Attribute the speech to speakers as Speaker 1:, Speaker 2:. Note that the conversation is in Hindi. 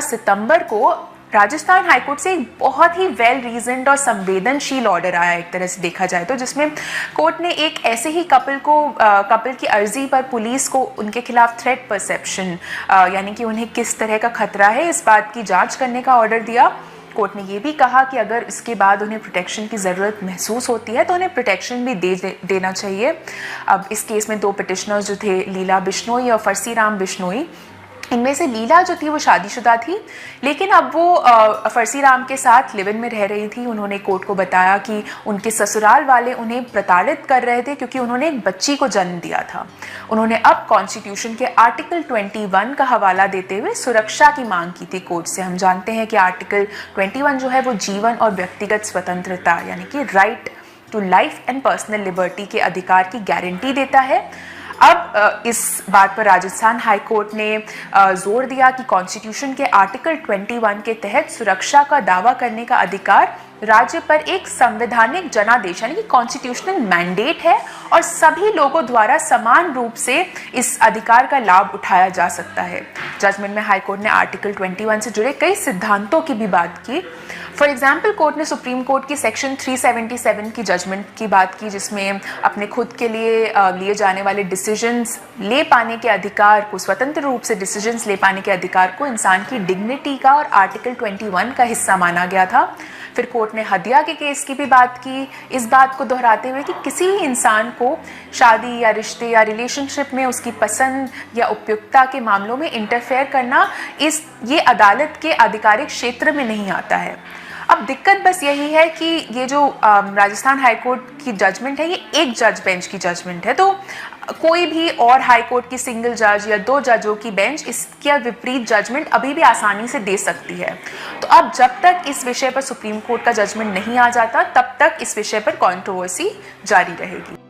Speaker 1: सितंबर को राजस्थान हाईकोर्ट से एक बहुत ही वेल रीजन्ड और संवेदनशील ऑर्डर आया एक तरह से देखा जाए तो, जिसमें कोर्ट ने एक ऐसे ही कपल की अर्जी पर पुलिस को उनके खिलाफ थ्रेट परसेप्शन यानी कि उन्हें किस तरह का खतरा है इस बात की जांच करने का ऑर्डर दिया। कोर्ट ने ये भी कहा कि अगर इसके बाद उन्हें प्रोटेक्शन की ज़रूरत महसूस होती है तो उन्हें प्रोटेक्शन भी देना चाहिए। अब इस केस में 2 पिटिशनर्स जो थे, लीला बिश्नोई और फरसीराम बिश्नोई, इनमें से लीला जो थी वो शादीशुदा थी, लेकिन अब वो फरसीराम के साथ लिव इन में रह रही थी। उन्होंने कोर्ट को बताया कि उनके ससुराल वाले उन्हें प्रताड़ित कर रहे थे क्योंकि उन्होंने एक बच्ची को जन्म दिया था। उन्होंने अब कॉन्स्टिट्यूशन के आर्टिकल 21 का हवाला देते हुए सुरक्षा की मांग की थी कोर्ट से। हम जानते हैं कि आर्टिकल 21 जो है वो जीवन और व्यक्तिगत स्वतंत्रता यानी कि right to life and personal liberty के अधिकार की गारंटी देता है। अब इस बात पर राजस्थान हाईकोर्ट ने जोर दिया कि कॉन्स्टिट्यूशन के आर्टिकल 21 के तहत सुरक्षा का दावा करने का अधिकार राज्य पर एक संवैधानिक जनादेश यानी कि कॉन्स्टिट्यूशनल मैंडेट है और सभी लोगों द्वारा समान रूप से इस अधिकार का लाभ उठाया जा सकता है। जजमेंट में हाईकोर्ट ने आर्टिकल 21 से जुड़े कई सिद्धांतों की भी बात की। फॉर एग्जाम्पल, कोर्ट ने सुप्रीम कोर्ट की सेक्शन 377 की जजमेंट की बात की, जिसमें अपने खुद के लिए जाने वाले डिसीजंस ले पाने के अधिकार को, स्वतंत्र रूप से डिसीजंस ले पाने के अधिकार को इंसान की डिग्निटी का और आर्टिकल 21 का हिस्सा माना गया था। फिर कोर्ट ने हदिया के केस की भी बात की, इस बात को दोहराते हुए कि किसी भी इंसान को शादी या रिश्ते या रिलेशनशिप में उसकी पसंद या उपयुक्तता के मामलों में इंटरफेयर करना ये अदालत के आधिकारिक क्षेत्र में नहीं आता है। अब दिक्कत बस यही है कि ये जो राजस्थान हाईकोर्ट की जजमेंट है ये एक जज बेंच की जजमेंट है, तो कोई भी और हाईकोर्ट की सिंगल जज या 2 जजों की बेंच इसके विपरीत जजमेंट अभी भी आसानी से दे सकती है। तो अब जब तक इस विषय पर सुप्रीम कोर्ट का जजमेंट नहीं आ जाता तब तक इस विषय पर कंट्रोवर्सी जारी रहेगी।